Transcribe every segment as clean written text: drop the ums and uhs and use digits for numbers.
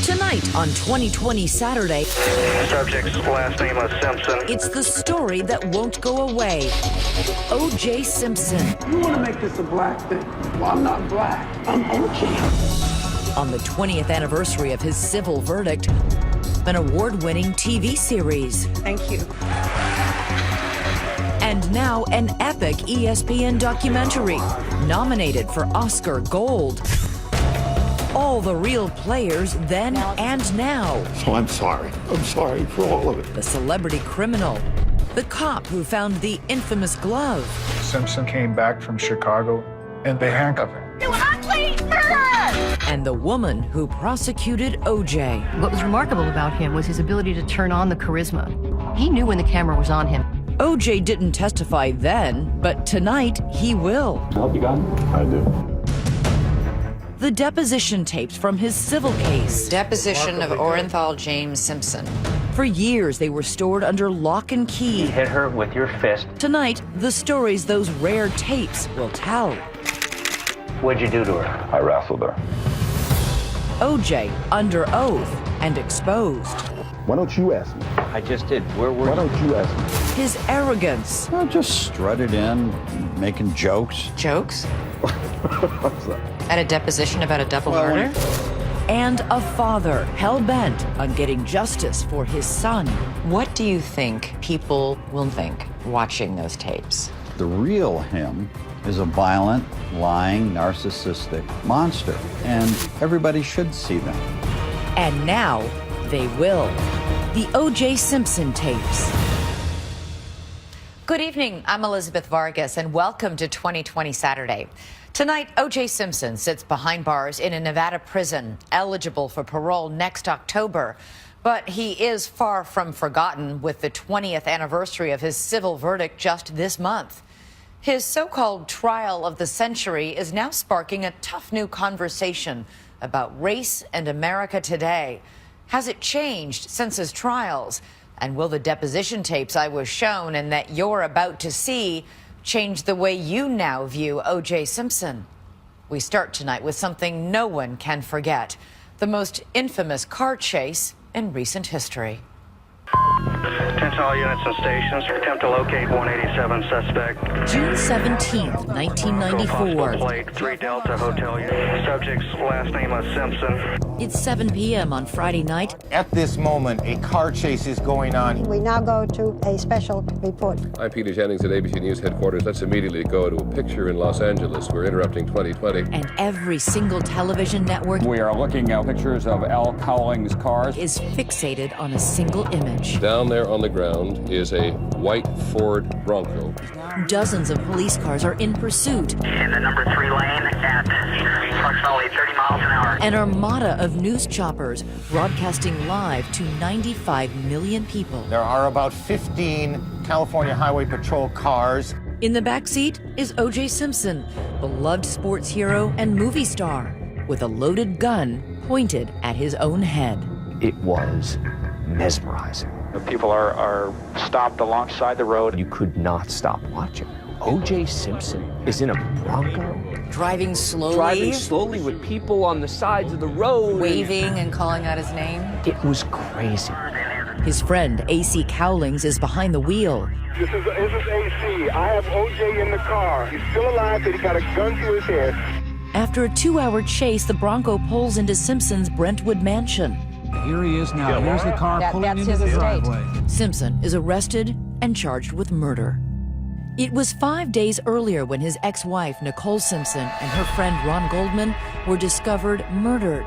Tonight on 2020 Saturday, Subject's last name is Simpson. it's the story that won't go away. O.J. Simpson. You want to make this a black thing? Well, I'm not black. I'm O.J. On the 20th anniversary of his civil verdict, an award-winning TV series. Thank you. And now an epic ESPN documentary, nominated for Oscar Gold. All the real players then and now. So I'm sorry. I'm sorry for all of it. The celebrity criminal, the cop who found the infamous glove, Simpson came back from Chicago and they handcuffed him. You ugly murderer! and the woman who prosecuted O.J. What was remarkable about him was his ability to turn on the charisma. He knew when the camera was on him. O.J. didn't testify then, but tonight he will. I hope you got it. I do. The deposition tapes from his civil case. Deposition of Orenthal James Simpson. For years, they were stored under lock and key. Hit her with your fist. Tonight, the stories those rare tapes will tell. What'd you do to her? I wrestled her. O.J. under oath and exposed. Why don't you ask me? I just did. Where were Why you? don't you ask me? His arrogance. I just strutted in, making jokes. Jokes? What's that? At a deposition about a double murder? And a father hell-bent on getting justice for his son. What do you think people will think watching those tapes? The real him is a violent, lying, narcissistic monster, and everybody should see them. And now they will. The O.J. Simpson tapes. Good evening, I'm Elizabeth Vargas, and welcome to 2020 Saturday. Tonight, O.J. Simpson sits behind bars in a Nevada prison, eligible for parole next October. But he is far from forgotten with the 20th anniversary of his civil verdict just this month. His so-called trial of the century is now sparking a tough new conversation about race and America today. Has it changed since his trials? And will the deposition tapes I was shown and that you're about to see change the way you now view O.J. Simpson? We start tonight with something no one can forget, the most infamous car chase in recent history. Attention all units and stations. Attempt to locate 187 suspect. June 17th, 1994. Plate 3 Delta Hotel unit. Subject's last name is Simpson. It's 7 p.m. on Friday night. At this moment, a car chase is going on. We now go to a special report. I'm Peter Jennings at ABC News headquarters. Let's immediately go to a picture in Los Angeles. We're interrupting 2020. And every single television network We are looking at pictures of Al Cowling's cars. is fixated on a single image. Down there on the ground is a white Ford Bronco. Dozens of police cars are in pursuit. In the number 3 lane at approximately 30 miles an hour. An armada of news choppers broadcasting live to 95 million people. There are about 15 California Highway Patrol cars. In the back seat is O.J. Simpson, beloved sports hero and movie star, with a loaded gun pointed at his own head. It was mesmerizing. People are stopped alongside the road. You could not stop watching. O.J. Simpson is in a Bronco. Driving slowly, with people on the sides of the road. waving and calling out his name. It was crazy. His friend A.C. Cowlings is behind the wheel. This is AC. I have OJ in the car. He's still alive, but he got a gun to his head. After a 2-hour chase, the Bronco pulls into Simpson's Brentwood mansion. Here he is now. Here's the car pulling into the driveway. Simpson is arrested and charged with murder. It was 5 days earlier when his ex-wife, Nicole Simpson, and her friend Ron Goldman were discovered murdered.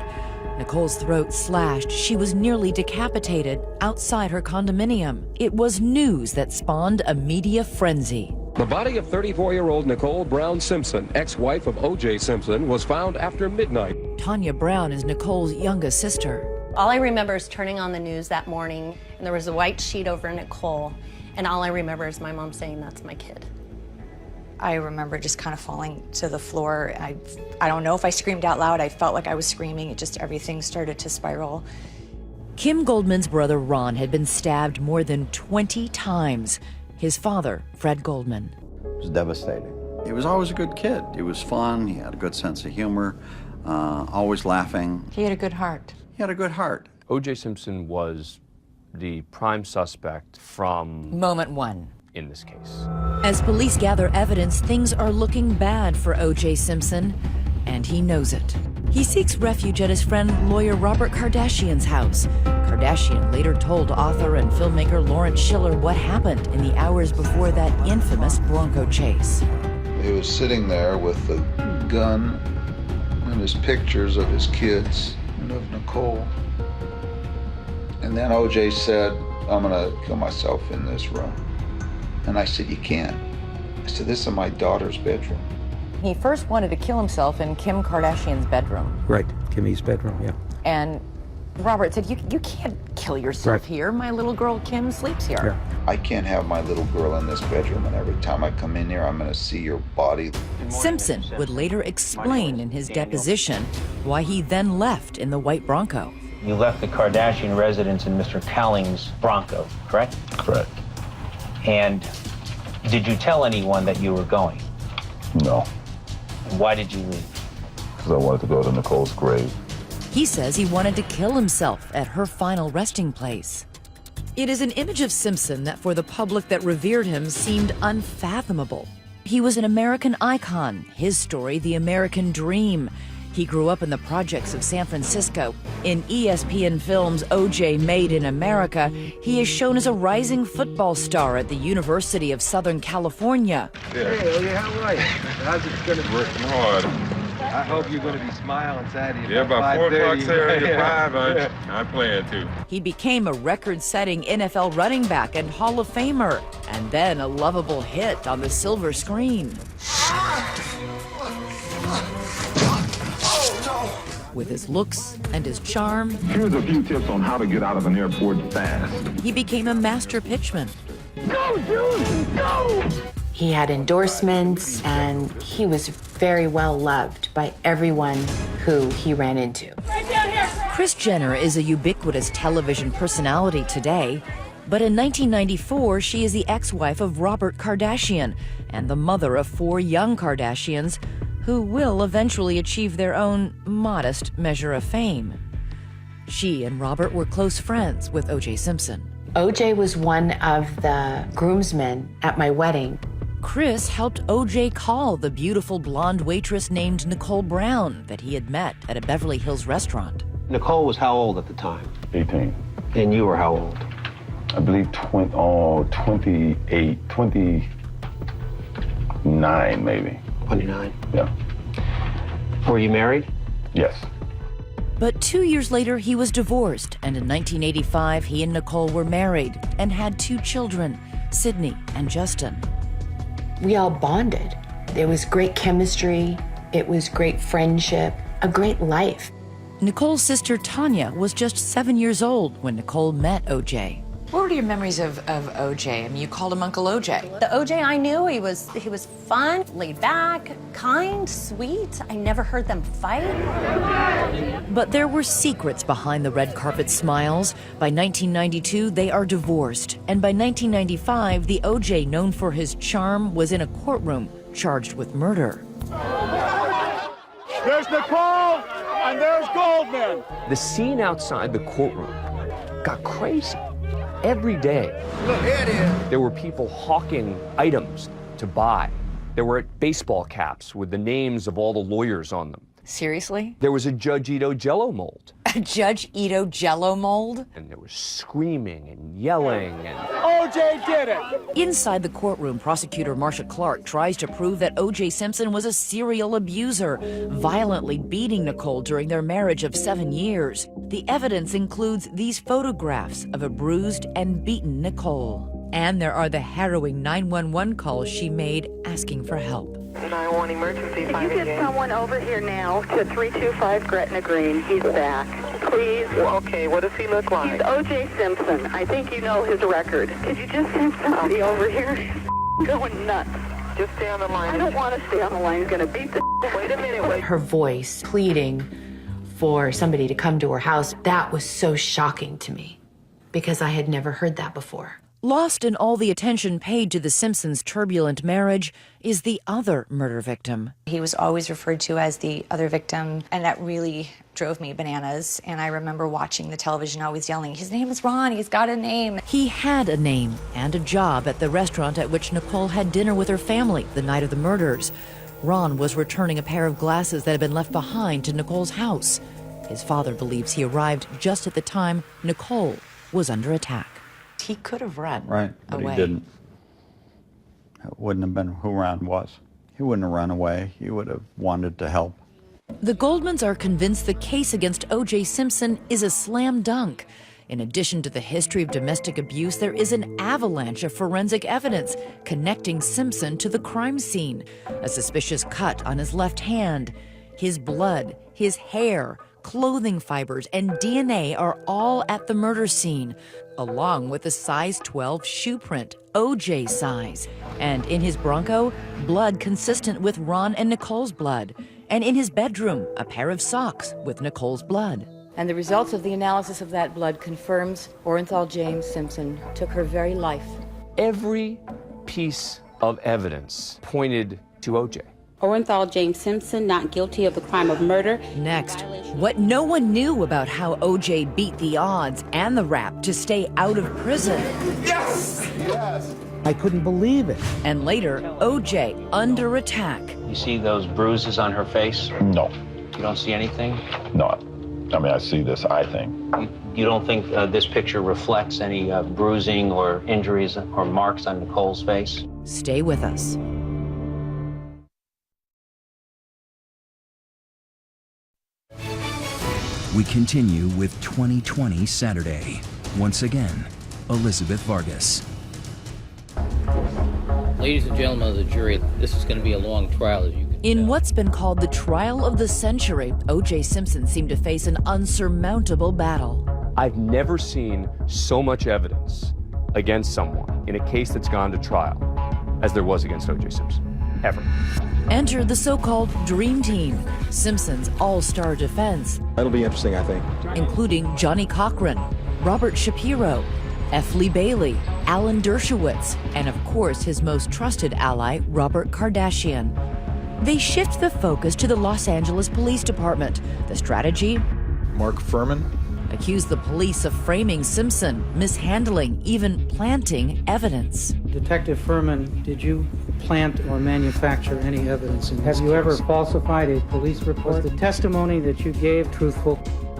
Nicole's throat slashed. She was nearly decapitated outside her condominium. It was news that spawned a media frenzy. The body of 34-year-old Nicole Brown Simpson, ex-wife of O.J. Simpson, was found after midnight. Tanya Brown is Nicole's youngest sister. All I remember is turning on the news that morning, and there was a white sheet over Nicole, and all I remember is my mom saying, "That's my kid." I remember just kind of falling to the floor. I don't know if I screamed out loud. I felt like I was screaming. It just, everything started to spiral. Kim Goldman's brother Ron had been stabbed more than 20 times. His father, Fred Goldman. It was devastating. He was always a good kid. He was fun. He had a good sense of humor, always laughing. He had a good heart. He had a good heart. O.J. Simpson was the prime suspect from moment one in this case. As police gather evidence, things are looking bad for O.J. Simpson, and he knows it. He seeks refuge at his friend lawyer Robert Kardashian's house. Kardashian later told author and filmmaker Lawrence Schiller what happened in the hours before that infamous Bronco chase. He was sitting there with the gun and his pictures of his kids and of Nicole. And then O.J. said, I'm gonna kill myself in this room. And I said, you can't. I said, this is my daughter's bedroom. He first wanted to kill himself in Kim Kardashian's bedroom. Right, Kimmy's bedroom, yeah. And Robert said, you can't kill yourself here. My little girl Kim sleeps here. Yeah. I can't have my little girl in this bedroom, and every time I come in here, I'm gonna see your body. Simpson would later explain in his deposition why he then left in the white Bronco. You left the Kardashian residence in Mr. Cowling's Bronco, correct? Correct. And did you tell anyone that you were going? No. Why did you leave? Because I wanted to go to Nicole's grave. He says he wanted to kill himself at her final resting place. It is an image of Simpson that for the public that revered him seemed unfathomable. He was an American icon, his story the American dream. He grew up in the projects of San Francisco. In ESPN Films' O.J. Made in America, he is shown as a rising football star at the University of Southern California. Hey, O.J., how are you? How's it going to work? Hard. I hope you're going to be smiling Saturday. Yeah, about 4 o'clock Saturday at 5, I'm playing too. He became a record-setting NFL running back and Hall of Famer, and then a lovable hit on the silver screen. With his looks and his charm, Here's a few tips on how to get out of an airport fast. he became a master pitchman. Go, dude, go! He had endorsements, and he was very well loved by everyone who he ran into. Kris Jenner is a ubiquitous television personality today, but in 1994, she is the ex-wife of Robert Kardashian and the mother of 4 young Kardashians who will eventually achieve their own modest measure of fame. She and Robert were close friends with O.J. Simpson. O.J. was one of the groomsmen at my wedding. Kris helped O.J. call the beautiful blonde waitress named Nicole Brown that he had met at a Beverly Hills restaurant. Nicole was how old at the time? 18. And you were how old? I believe 28, 29 maybe. 29. Yeah. Were you married? Yes. But 2 years later, he was divorced, and in 1985, he and Nicole were married and had 2 children, Sydney and Justin. We all bonded. There was great chemistry. It was great friendship, a great life. Nicole's sister Tanya was just 7 years old when Nicole met O.J. What were your memories of O.J.? I mean, you called him Uncle O.J. The O.J. I knew, he was fun, laid back, kind, sweet. I never heard them fight. But there were secrets behind the red carpet smiles. By 1992, they are divorced. And by 1995, the O.J. known for his charm was in a courtroom charged with murder. There's Nicole, and there's Goldman. The scene outside the courtroom got crazy. Every day, Look, here it is. there were people hawking items to buy. There were baseball caps with the names of all the lawyers on them. Seriously? There was a Judge Ito Jello mold. A Judge Ito Jello mold? And there was screaming and yelling and... O.J. did it! Inside the courtroom, prosecutor Marsha Clark tries to prove that O.J. Simpson was a serial abuser, violently beating Nicole during their marriage of 7 years. The evidence includes these photographs of a bruised and beaten Nicole. And there are the harrowing 911 calls she made asking for help. 911 emergency. Can you get someone over here now to 325 Gretna Green? He's back. Please. Well, okay, what does he look like? He's O.J. Simpson. I think you know his record. Could you just send somebody over here? He's going nuts. Just stay on the line. I don't want to stay on the line. He's going to beat the... Wait a minute, wait. Her voice pleading for somebody to come to her house, that was so shocking to me because I had never heard that before. Lost in all the attention paid to the Simpsons' turbulent marriage is the other murder victim. He was always referred to as the other victim, and that really drove me bananas. And I remember watching the television always yelling, his name is Ron, he's got a name. He had a name and a job at the restaurant at which Nicole had dinner with her family the night of the murders. Ron was returning a pair of glasses that had been left behind to Nicole's house. His father believes he arrived just at the time Nicole was under attack. He could have run but away. He didn't. It wouldn't have been who Ron was. He wouldn't have run away. He would have wanted to help. The Goldmans are convinced the case against O.J. Simpson is a slam dunk. In addition to the history of domestic abuse, there is an avalanche of forensic evidence connecting Simpson to the crime scene. A suspicious cut on his left hand, his blood, his hair, clothing fibers, and DNA are all at the murder scene, along with a size 12 shoe print, O.J. size. And in his Bronco, blood consistent with Ron and Nicole's blood. And in his bedroom, a pair of socks with Nicole's blood. And the results of the analysis of that blood confirms Orenthal James Simpson took her very life. Every piece of evidence pointed to O.J. Orenthal James Simpson not guilty of the crime of murder. Next, what no one knew about how O.J. beat the odds and the rap to stay out of prison. Yes! Yes! I couldn't believe it. And later, O.J. under attack. You see those bruises on her face? No. You don't see anything? No. I mean, I see this eye thing. You don't think this picture reflects any bruising or injuries or marks on Nicole's face? Stay with us. We continue with 2020 Saturday. Once again, Elizabeth Vargas. Ladies and gentlemen of the jury, this is going to be a long trial, as you can In tell. what's been called the trial of the century, O.J. Simpson seemed to face an unsurmountable battle. I've never seen so much evidence against someone in a case that's gone to trial as there was against O.J. Simpson, ever. Enter the so-called Dream Team, Simpson's all-star defense. That'll be interesting, I think. Including Johnny Cochran, Robert Shapiro, F. Lee Bailey, Alan Dershowitz, and of course his most trusted ally, Robert Kardashian. They shift the focus to the Los Angeles Police Department. The strategy? Mark Furman? Accuse the police of framing Simpson, mishandling, even planting evidence. Detective Furman, did you plant or manufacture any evidence in this case? Have you ever falsified a police report? Was the testimony that you gave truthful?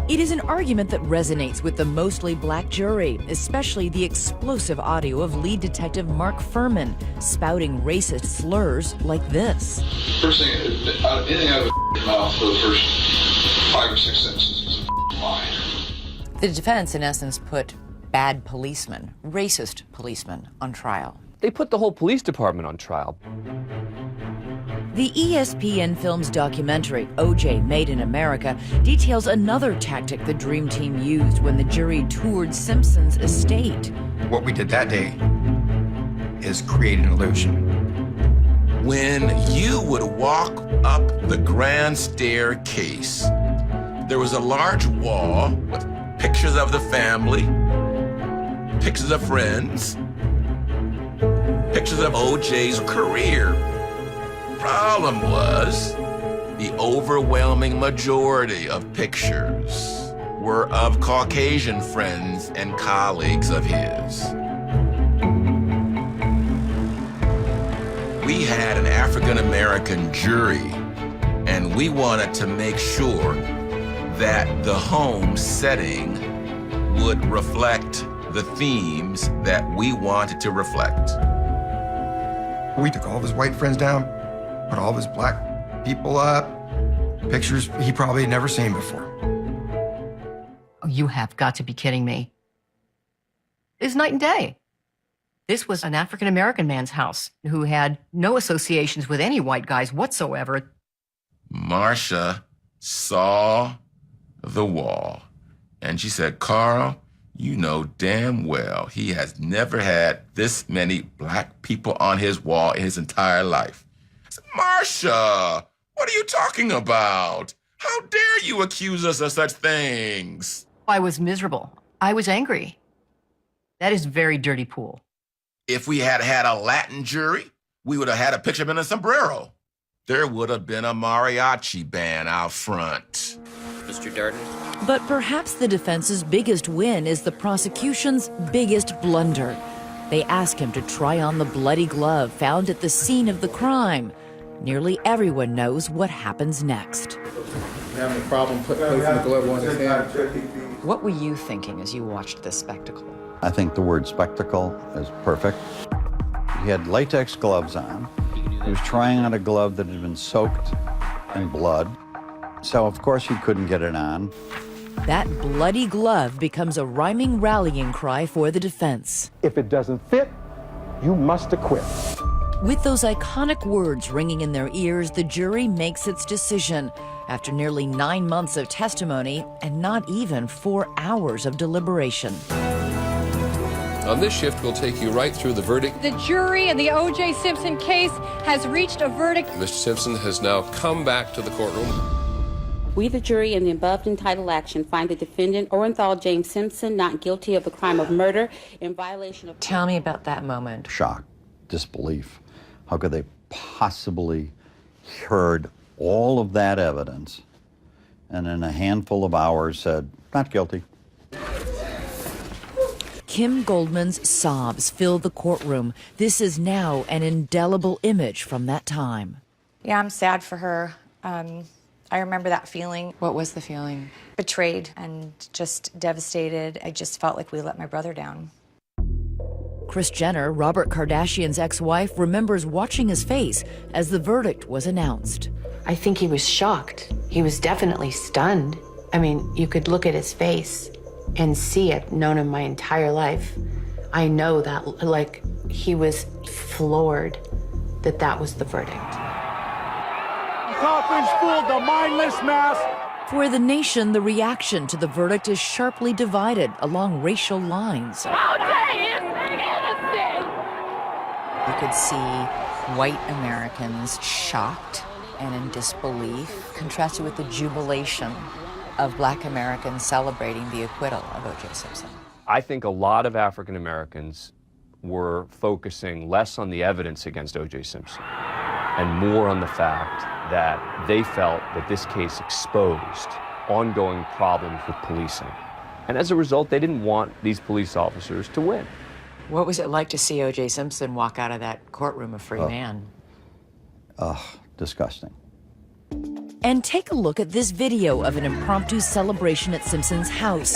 It is an argument that resonates with the mostly black jury, especially the explosive audio of lead detective Mark Furman spouting racist slurs like this. First thing, anything out of his mouth for the first 5 or 6 sentences is a lie. The defense, in essence, put bad policemen, racist policemen, on trial. They put the whole police department on trial. The ESPN Films documentary, O.J. Made in America, details another tactic the Dream Team used when the jury toured Simpson's estate. What we did that day is create an illusion. When you would walk up the grand staircase, there was a large wall with pictures of the family, pictures of friends, pictures of O.J.'s career. Problem was, the overwhelming majority of pictures were of Caucasian friends and colleagues of his. We had an African-American jury, and we wanted to make sure that the home setting would reflect the themes that we wanted to reflect. We took all of his white friends down, put all of his black people up, pictures he probably had never seen before. Oh, you have got to be kidding me. It's night and day. This was an African-American man's house who had no associations with any white guys whatsoever. Marcia saw the wall, and she said, "Carl, you know damn well he has never had this many black people on his wall in his entire life." I said, "Marcia, what are you talking about? How dare you accuse us of such things?" I was miserable. I was angry. That is very dirty pool. If we had had a Latin jury, we would have had a picture of him in a sombrero. There would have been a mariachi band out front. Mr. Darden? But perhaps the defense's biggest win is the prosecution's biggest blunder. They ask him to try on the bloody glove found at the scene of the crime. Nearly everyone knows what happens next. Having a problem placing the glove on his hand. What were you thinking as you watched this spectacle? I think the word spectacle is perfect. He had latex gloves on. He was trying on a glove that had been soaked in blood. So, of course, he couldn't get it on. That bloody glove becomes a rhyming rallying cry for the defense. If it doesn't fit, you must acquit. With those iconic words ringing in their ears, the jury makes its decision after nearly 9 months of testimony and not even 4 hours of deliberation. On this shift, we'll take you right through the verdict. The jury in the O.J. Simpson case has reached a verdict. Mr. Simpson has now come back to the courtroom. We, the jury, in the above entitled action, find the defendant, Orenthal James Simpson, not guilty of the crime of murder in violation of... Tell me about that moment. Shock, disbelief. How could they possibly heard all of that evidence and in a handful of hours said, not guilty? Kim Goldman's sobs fill the courtroom. This is now an indelible image from that time. Yeah, I'm sad for her. I remember that feeling. What was the feeling? Betrayed and just devastated. I just felt like we let my brother down. Kris Jenner, Robert Kardashian's ex-wife, remembers watching his face as the verdict was announced. I think he was shocked. He was definitely stunned. I mean, you could look at his face and see it. Known him my entire life. I know that, like, he was floored that that was the verdict. Coffin's full, the mindless mass. For the nation, the reaction to the verdict is sharply divided along racial lines. You could see white Americans shocked and in disbelief, contrasted with the jubilation of black Americans celebrating the acquittal of O.J. Simpson. I think a lot of African Americans were focusing less on the evidence against O.J. Simpson and more on the fact that they felt that this case exposed ongoing problems with policing. And as a result, they didn't want these police officers to win. What was it like to see O.J. Simpson walk out of that courtroom a free man? Disgusting. And take a look at this video of an impromptu celebration at Simpson's house.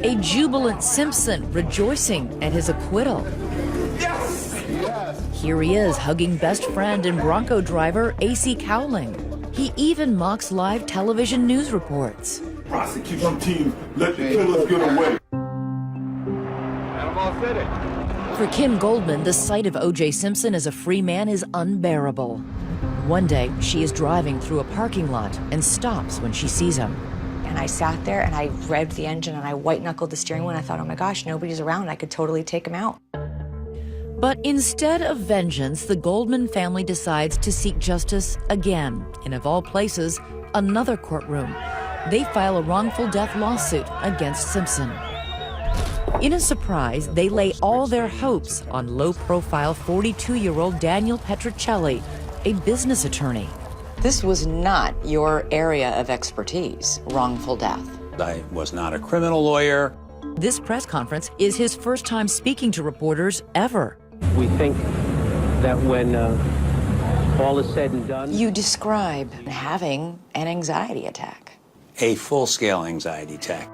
A jubilant Simpson rejoicing at his acquittal. Yes! Here he is hugging best friend and Bronco driver A.C. Cowling. He even mocks live television news reports. Prosecution team, let the killers get away. For Kim Goldman, the sight of O.J. Simpson as a free man is unbearable. One day, she is driving through a parking lot and stops when she sees him. And I sat there and I revved the engine and I white-knuckled the steering wheel and I thought, oh my gosh, nobody's around. I could totally take him out. But instead of vengeance, the Goldman family decides to seek justice again in, of all places, another courtroom. They file a wrongful death lawsuit against Simpson. In a surprise, they lay all their hopes on low-profile 42-year-old Daniel Petrocelli, a business attorney. This was not your area of expertise, wrongful death. I was not a criminal lawyer. This press conference is his first time speaking to reporters ever. We think that when all is said and done... You describe having an anxiety attack. A full-scale anxiety attack.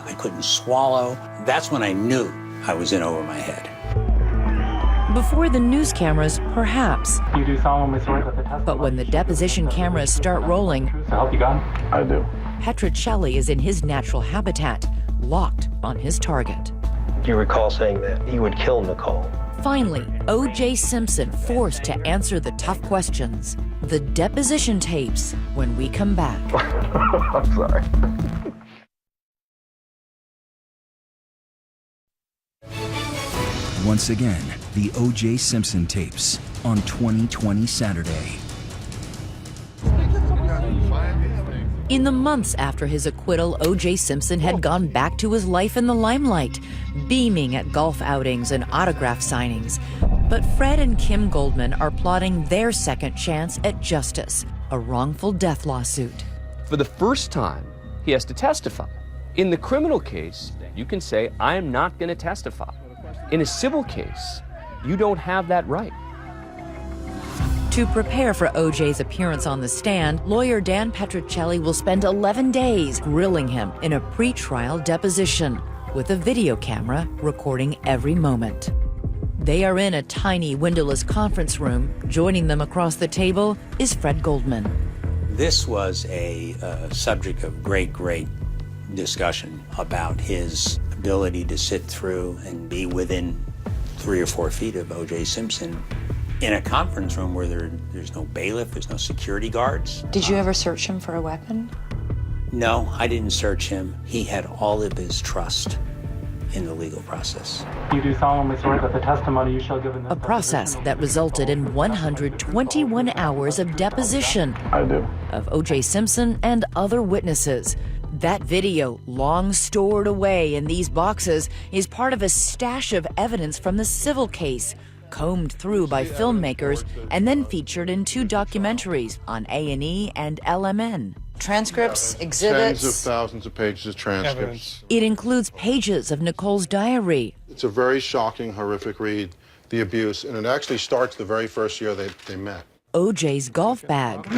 I couldn't swallow. That's when I knew I was in over my head. Before the news cameras, perhaps. You do solemnly swear that the testimony... But when the deposition cameras start rolling... To help you God? I do. Petrocelli is in his natural habitat, locked on his target. Do you recall saying that he would kill Nicole? Finally, O.J. Simpson forced to answer the tough questions. The deposition tapes when we come back. I'm sorry. Once again, the O.J. Simpson tapes on 2020 Saturday. In the months after his acquittal, O.J. Simpson had gone back to his life in the limelight, beaming at golf outings and autograph signings. But Fred and Kim Goldman are plotting their second chance at justice, a wrongful death lawsuit. For the first time, he has to testify. In the criminal case, you can say, I am not going to testify. In a civil case, you don't have that right. To prepare for O.J.'s appearance on the stand, lawyer Dan Petrocelli will spend 11 days grilling him in a pre-trial deposition with a video camera recording every moment. They are in a tiny windowless conference room. Joining them across the table is Fred Goldman. This was a subject of great discussion about his ability to sit through and be within 3 or 4 feet of O.J. Simpson in a conference room where there's no bailiff, there's no security guards. Did you ever search him for a weapon? No, I didn't search him. He had all of his trust in the legal process. You do solemnly swear that the testimony you shall give in this A process that resulted in 121 hours of deposition of O.J. Simpson and other witnesses. That video, long stored away in these boxes, is part of a stash of evidence from the civil case, combed through by filmmakers and then featured in 2 documentaries on A&E and LMN. Transcripts, exhibits. Tens of thousands of pages of transcripts. It includes pages of Nicole's diary. It's a very shocking, horrific read, the abuse, and it actually starts the very first year they met. O.J.'s golf bag.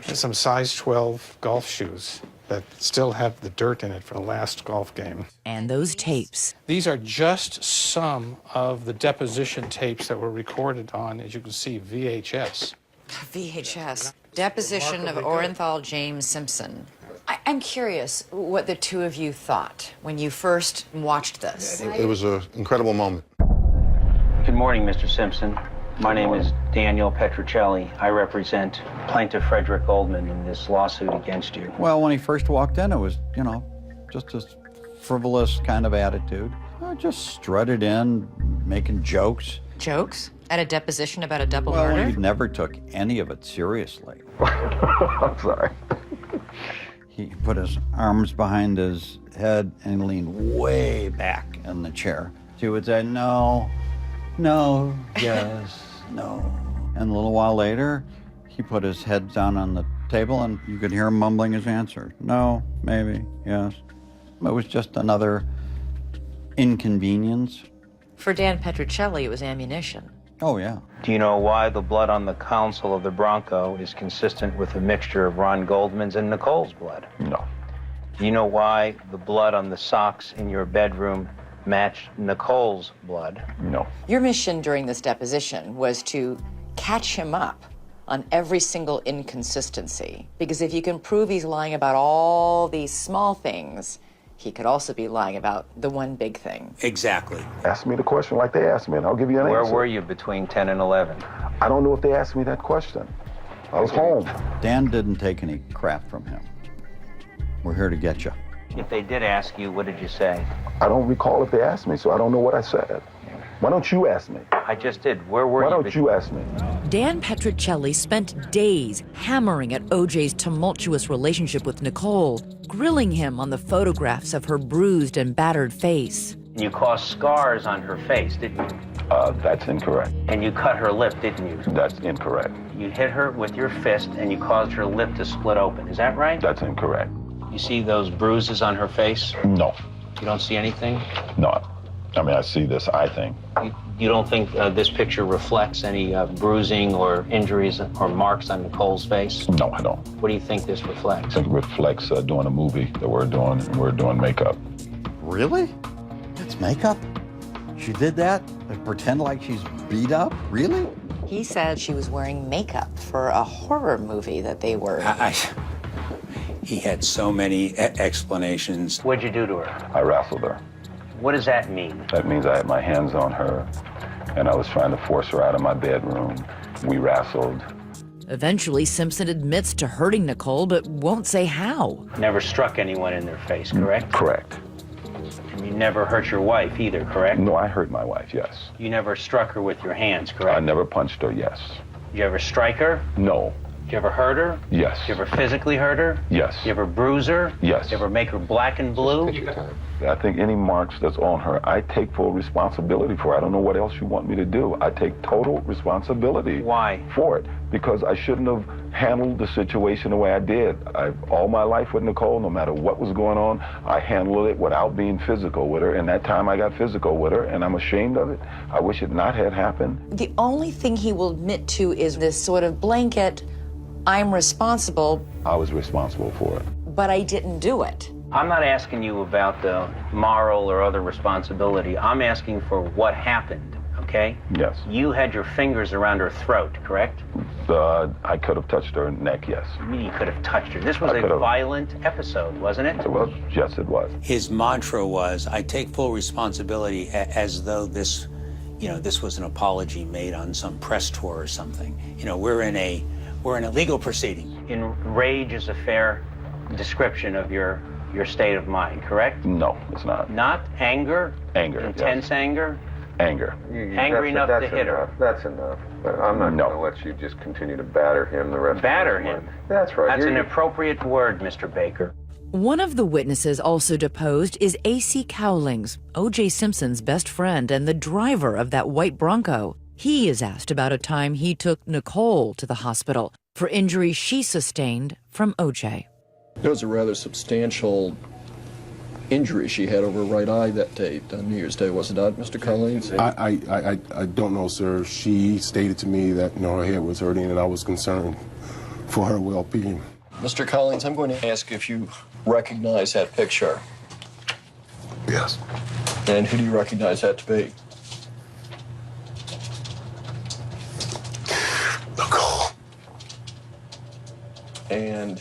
Some size 12 golf shoes that still have the dirt in it from the last golf game. And those tapes. These are just some of the deposition tapes that were recorded on, as you can see, VHS. VHS. Deposition of Orenthal James Simpson. I'm curious what the two of you thought when you first watched this. It was an incredible moment. Good morning, Mr. Simpson. My name is Daniel Petrocelli. I represent Plaintiff Frederick Goldman in this lawsuit against you. Well, when he first walked in, it was, just a frivolous kind of attitude. I just strutted in, making jokes. Jokes? At a deposition about a double Well, murder? he never took any of it seriously. I'm sorry. He put his arms behind his head and leaned way back in the chair. She would say, no, yes, no. And a little while later, he put his head down on the table and you could hear him mumbling his answer. No, maybe, yes. It was just another inconvenience. For Dan Petrocelli, it was ammunition. Oh, yeah. Do you know why the blood on the console of the Bronco is consistent with a mixture of Ron Goldman's and Nicole's blood? No. Do you know why the blood on the socks in your bedroom matched Nicole's blood? No. Your mission during this deposition was to catch him up on every single inconsistency. Because if you can prove he's lying about all these small things, he could also be lying about the one big thing. Exactly. Ask me the question like they asked me, and I'll give you an answer. Where were you between 10 and 11? I don't know if they asked me that question. I was home. Dan didn't take any crap from him. We're here to get you. If they did ask you, what did you say? I don't recall if they asked me, so I don't know what I said. Why don't you ask me? I just did. Where were you? Why don't you ask me? Dan Petrocelli spent days hammering at O.J.'s tumultuous relationship with Nicole, grilling him on the photographs of her bruised and battered face. You caused scars on her face, didn't you? That's incorrect. And you cut her lip, didn't you? That's incorrect. You hit her with your fist and you caused her lip to split open. Is that right? That's incorrect. You see those bruises on her face? No. You don't see anything? No. I mean, I see this eye thing. You don't think this picture reflects any bruising or injuries or marks on Nicole's face? No, I don't. What do you think this reflects? I think it reflects doing a movie that we're doing, and we're doing makeup. Really? That's makeup? She did that? Like, pretend like she's beat up? Really? He said she was wearing makeup for a horror movie that they were. He had so many explanations. What'd you do to her? I wrestled her. What does that mean? That means I had my hands on her, and I was trying to force her out of my bedroom. We wrestled. Eventually, Simpson admits to hurting Nicole, but won't say how. Never struck anyone in their face, correct? Correct. And you never hurt your wife either, correct? No, I hurt my wife, yes. You never struck her with your hands, correct? I never punched her, yes. Did you ever strike her? No. Did you ever hurt her? Yes. Did you ever physically hurt her? Yes. Did you ever bruise her? Yes. Did you ever make her black and blue? I think any marks that's on her, I take full responsibility for. I don't know what else you want me to do. I take total responsibility. Why? For it. Because I shouldn't have handled the situation the way I did. All my life with Nicole, no matter what was going on, I handled it without being physical with her. And that time I got physical with her, and I'm ashamed of it. I wish it not had happened. The only thing he will admit to is this sort of blanket, I'm responsible. I was responsible for it. But I didn't do it. I'm not asking you about the moral or other responsibility. I'm asking for what happened, okay? Yes. You had your fingers around her throat, correct? I could have touched her neck, yes. What do you mean you could have touched her? This was a violent episode, wasn't it? Well, yes, it was. His mantra was, I take full responsibility, as though this, this was an apology made on some press tour or something. We're in a legal proceeding. Rage is a fair description of your state of mind, correct? No, it's not. Not anger? Anger, Intense anger? Anger. Angry enough to hit her? That's enough. I'm not going to let you just continue to batter him the rest Batter of the him? That's right. That's an appropriate word, Mr. Baker. One of the witnesses also deposed is A.C. Cowlings, O.J. Simpson's best friend and the driver of that white Bronco. He is asked about a time he took Nicole to the hospital for injuries she sustained from O.J. It was a rather substantial injury she had over her right eye that day, on New Year's Day, was it not, Mr. Collins? I don't know, sir. She stated to me that her head was hurting and I was concerned for her well-being. Mr. Collins, I'm going to ask if you recognize that picture. Yes. And who do you recognize that to be? Nicole. And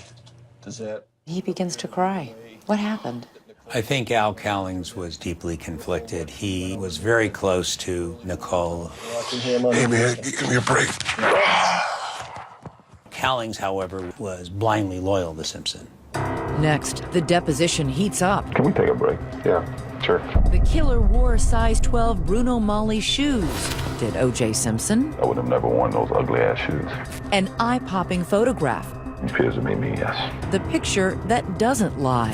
does that... He begins to cry. What happened? I think Al Cowlings was deeply conflicted. He was very close to Nicole. Hey, man, give me a break. Cowlings, however, was blindly loyal to Simpson. Next, the deposition heats up. Can we take a break? Yeah, sure. The killer wore size 12 Bruno Mali shoes. Did O.J. Simpson? I would have never worn those ugly-ass shoes. An eye-popping photograph. It appears to be me, yes. The picture that doesn't lie.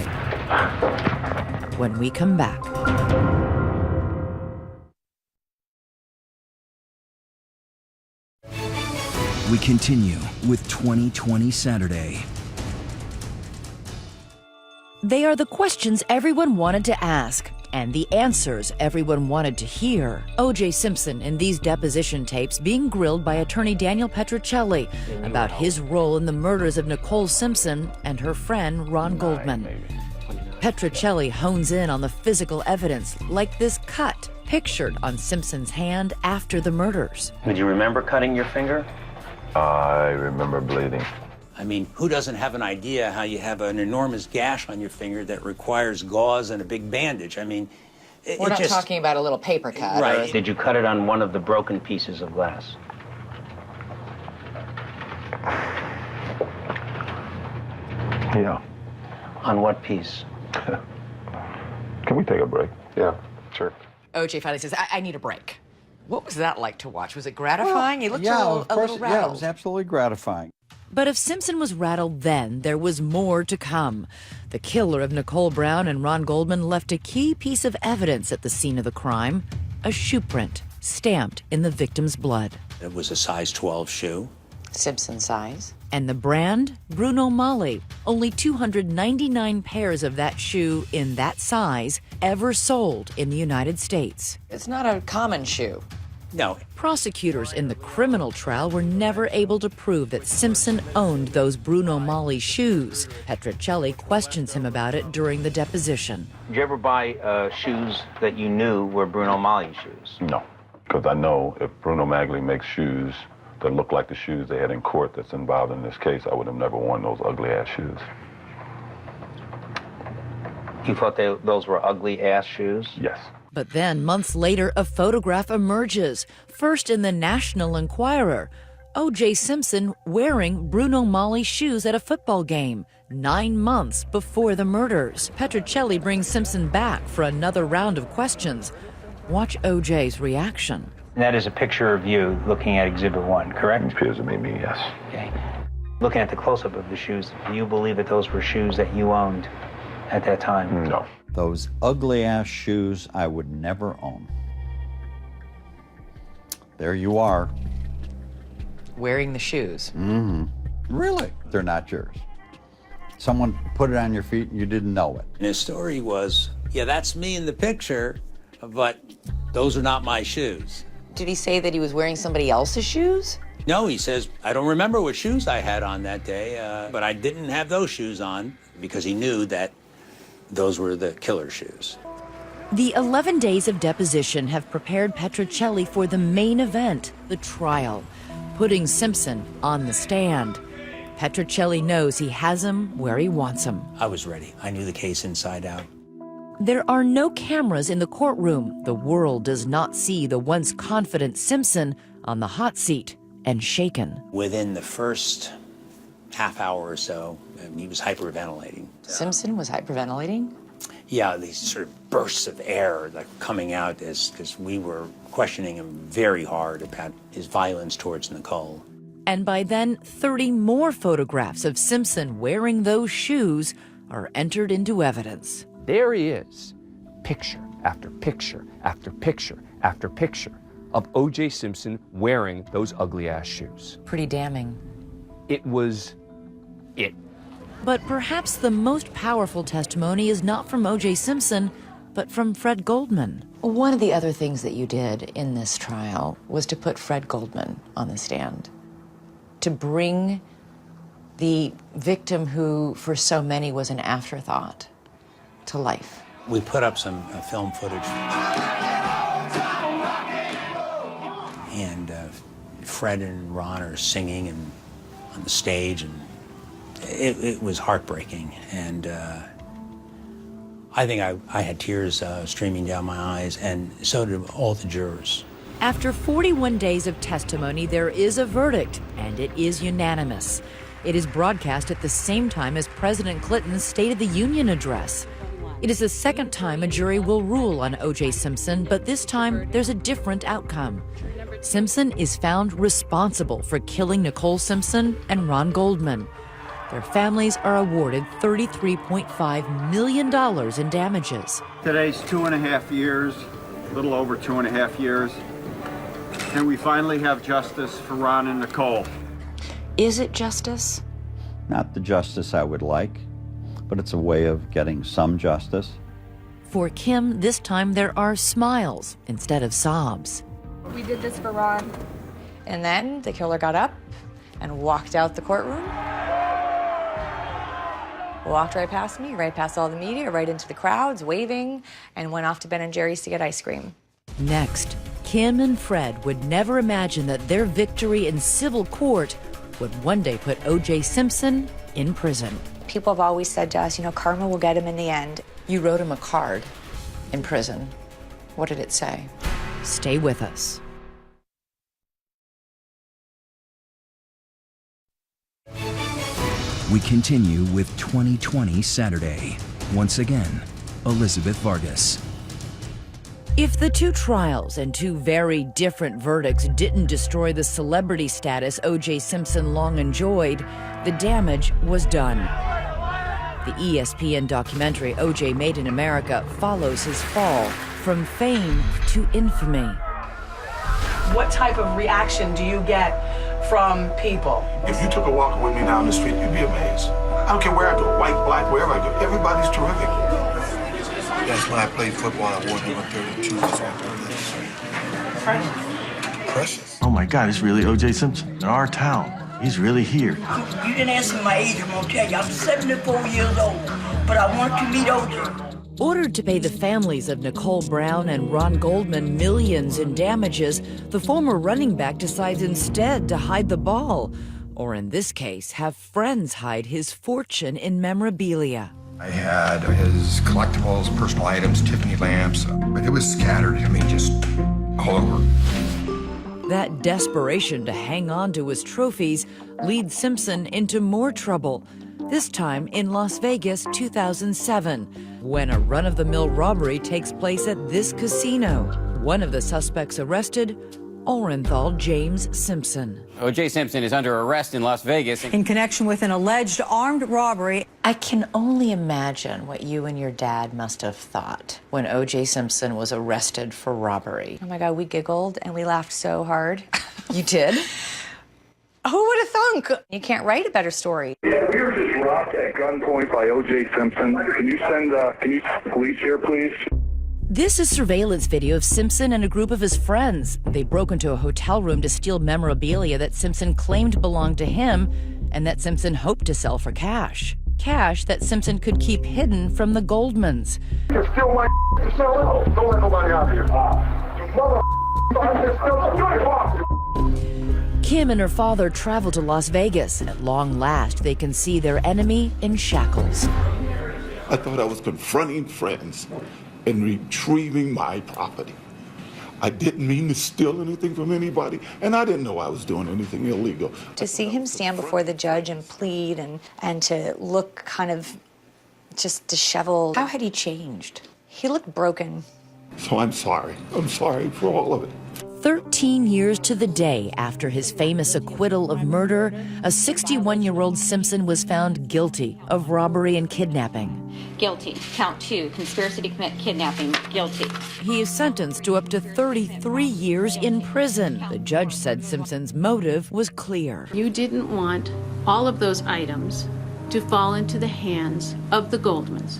When we come back. We continue with 2020 Saturday. They are the questions everyone wanted to ask and the answers everyone wanted to hear. O.J. Simpson in these deposition tapes being grilled by attorney Daniel Petruccelli about his role in the murders of Nicole Simpson and her friend Ron Goldman. Petruccelli hones in on the physical evidence, like this cut pictured on Simpson's hand after the murders. Would you remember cutting your finger? I remember bleeding. I mean, who doesn't have an idea how you have an enormous gash on your finger that requires gauze and a big bandage? I mean, We're not talking about a little paper cut. Right. Did you cut it on one of the broken pieces of glass? Yeah. On what piece? Can we take a break? Yeah, sure. O.J. finally says, I need a break. What was that like to watch? Was it gratifying? He looked yeah, a of course, little rattled. yeah, it was absolutely gratifying. But if Simpson was rattled then, there was more to come. The killer of Nicole Brown and Ron Goldman left a key piece of evidence at the scene of the crime, a shoe print stamped in the victim's blood. It was a size 12 shoe. Simpson size. And the brand, Bruno Mali. Only 299 pairs of that shoe in that size ever sold in the United States. It's not a common shoe. No. Prosecutors in the criminal trial were never able to prove that Simpson owned those Bruno Mali shoes. Petruccelli questions him about it during the deposition. Did you ever buy shoes that you knew were Bruno Mali shoes? No, because I know if Bruno Magli makes shoes that look like the shoes they had in court that's involved in this case, I would have never worn those ugly-ass shoes. You thought those were ugly-ass shoes? Yes. But then, months later, a photograph emerges, first in the National Enquirer. O.J. Simpson wearing Bruno Mali shoes at a football game, 9 months before the murders. Petruccelli brings Simpson back for another round of questions. Watch O.J.'s reaction. And that is a picture of you looking at Exhibit 1, correct? It appears to be me, yes. Okay. Looking at the close-up of the shoes, do you believe that those were shoes that you owned at that time? No. Those ugly-ass shoes I would never own. There you are. Wearing the shoes. Mm-hmm. Really? They're not yours. Someone put it on your feet and you didn't know it. And his story was, yeah, that's me in the picture, but those are not my shoes. Did he say that he was wearing somebody else's shoes? No, he says, I don't remember what shoes I had on that day, but I didn't have those shoes on because he knew that those were the killer shoes. The 11 days of deposition have prepared Petrocelli for the main event, the trial, putting Simpson on the stand. Petrocelli knows he has him where he wants him. I was ready. I knew the case inside out. There are no cameras in the courtroom. The world does not see the once confident Simpson on the hot seat and shaken. Within the first half hour or so, he was hyperventilating. Simpson was hyperventilating? Yeah, these sort of bursts of air like coming out because we were questioning him very hard about his violence towards Nicole. And by then, 30 more photographs of Simpson wearing those shoes are entered into evidence. There he is, picture after picture after picture after picture of O.J. Simpson wearing those ugly-ass shoes. Pretty damning. It was it. But perhaps the most powerful testimony is not from O.J. Simpson, but from Fred Goldman. One of the other things that you did in this trial was to put Fred Goldman on the stand, to bring the victim who, for so many, was an afterthought to life. We put up some film footage. And Fred and Ron are singing and on the stage, and it was heartbreaking. And I think I had tears streaming down my eyes, and so did all the jurors. After 41 days of testimony, there is a verdict, and it is unanimous. It is broadcast at the same time as President Clinton's State of the Union address. It is the second time a jury will rule on O.J. Simpson, but this time there's a different outcome. Simpson is found responsible for killing Nicole Simpson and Ron Goldman. Their families are awarded $33.5 million in damages. Today's 2.5 years, a little over 2.5 years, and we finally have justice for Ron and Nicole. Is it justice? Not the justice I would like, but it's a way of getting some justice. For Kim, this time there are smiles instead of sobs. We did this for Ron. And then the killer got up and walked out the courtroom. Walked right past me, right past all the media, right into the crowds, waving, and went off to Ben and Jerry's to get ice cream. Next, Kim and Fred would never imagine that their victory in civil court would one day put O.J. Simpson in prison. People have always said to us, karma will get him in the end. You wrote him a card in prison. What did it say? Stay with us. We continue with 2020 Saturday. Once again, Elizabeth Vargas. If the two trials and two very different verdicts didn't destroy the celebrity status O.J. Simpson long enjoyed, the damage was done. The ESPN documentary O.J. Made in America follows his fall from fame to infamy. What type of reaction do you get from people? If you took a walk with me down the street, you'd be amazed. I don't care where I go, white, black, wherever I go, everybody's terrific. That's when I played football, I wore number 32. Precious. Oh my God, it's really O.J. Simpson in our town. He's really here. You didn't ask me my age, I'm gonna tell you. I'm 74 years old, but I want to meet O.J. Ordered to pay the families of Nicole Brown and Ron Goldman millions in damages, the former running back decides instead to hide the ball, or in this case, have friends hide his fortune in memorabilia. I had his collectibles, personal items, Tiffany lamps, but it was scattered, just all over. That desperation to hang on to his trophies leads Simpson into more trouble, this time in Las Vegas 2007, when a run-of-the-mill robbery takes place at this casino. One of the suspects arrested, Orenthal James Simpson. O.J. Simpson is under arrest in Las Vegas in connection with an alleged armed robbery. I can only imagine what you and your dad must have thought when O.J. Simpson was arrested for robbery. Oh my God, we giggled and we laughed so hard. You did? Who would have thunk? You can't write a better story. Yeah, we were just robbed at gunpoint by O.J. Simpson. Can you send police here, please? This is surveillance video of Simpson and a group of his friends. They broke into a hotel room to steal memorabilia that Simpson claimed belonged to him and that Simpson hoped to sell for cash. Cash that Simpson could keep hidden from the Goldmans. You steal my to sell it? Don't let nobody out here. Kim and her father travel to Las Vegas. At long last, they can see their enemy in shackles. I thought I was confronting friends and retrieving my property. I didn't mean to steal anything from anybody, and I didn't know I was doing anything illegal. To see him stand before the judge and plead and to look kind of just disheveled. How had he changed? He looked broken. So I'm sorry. I'm sorry for all of it. 13 years to the day after his famous acquittal of murder, a 61-year-old Simpson was found guilty of robbery and kidnapping. Guilty. Count 2, conspiracy to commit kidnapping. Guilty. He is sentenced to up to 33 years in prison. The judge said Simpson's motive was clear. You didn't want all of those items to fall into the hands of the Goldmans.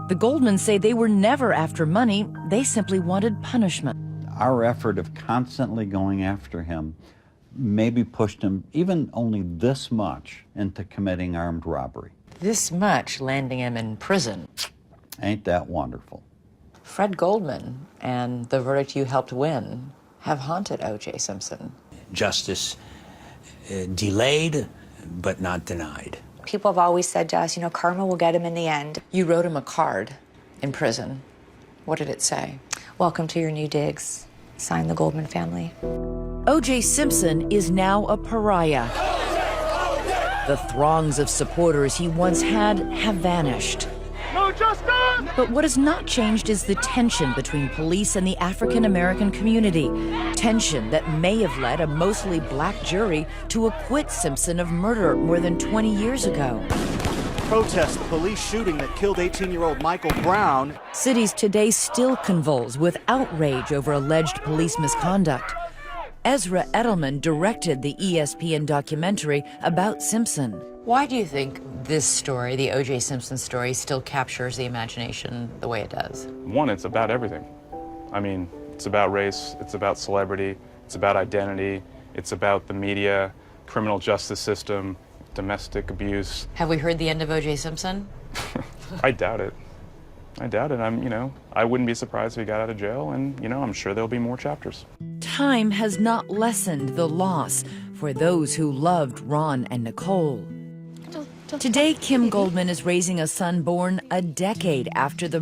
The Goldmans say they were never after money. They simply wanted punishment. Our effort of constantly going after him maybe pushed him even only this much into committing armed robbery. This much landing him in prison. Ain't that wonderful? Fred Goldman and the verdict you helped win have haunted O.J. Simpson. Justice delayed, but not denied. People have always said to us, karma will get him in the end. You wrote him a card in prison. What did it say? Welcome to your new digs. Signed, the Goldman family. O.J. Simpson is now a pariah. The throngs of supporters he once had have vanished. No justice! But what has not changed is the tension between police and the African-American community. Tension that may have led a mostly black jury to acquit Simpson of murder more than 20 years ago. Protest the police shooting that killed 18-year-old Michael Brown. Cities today still convulse with outrage over alleged police misconduct. Ezra Edelman directed the ESPN documentary about Simpson. Why do you think this story, the O.J. Simpson story, still captures the imagination the way it does? One, it's about everything. I mean, it's about race, it's about celebrity, it's about identity, it's about the media, criminal justice system, domestic abuse. Have we heard the end of O.J. Simpson? I doubt it. I doubt it. I wouldn't be surprised if he got out of jail, and, I'm sure there'll be more chapters. Time has not lessened the loss for those who loved Ron and Nicole. Today, Kim Goldman is raising a son born a decade after the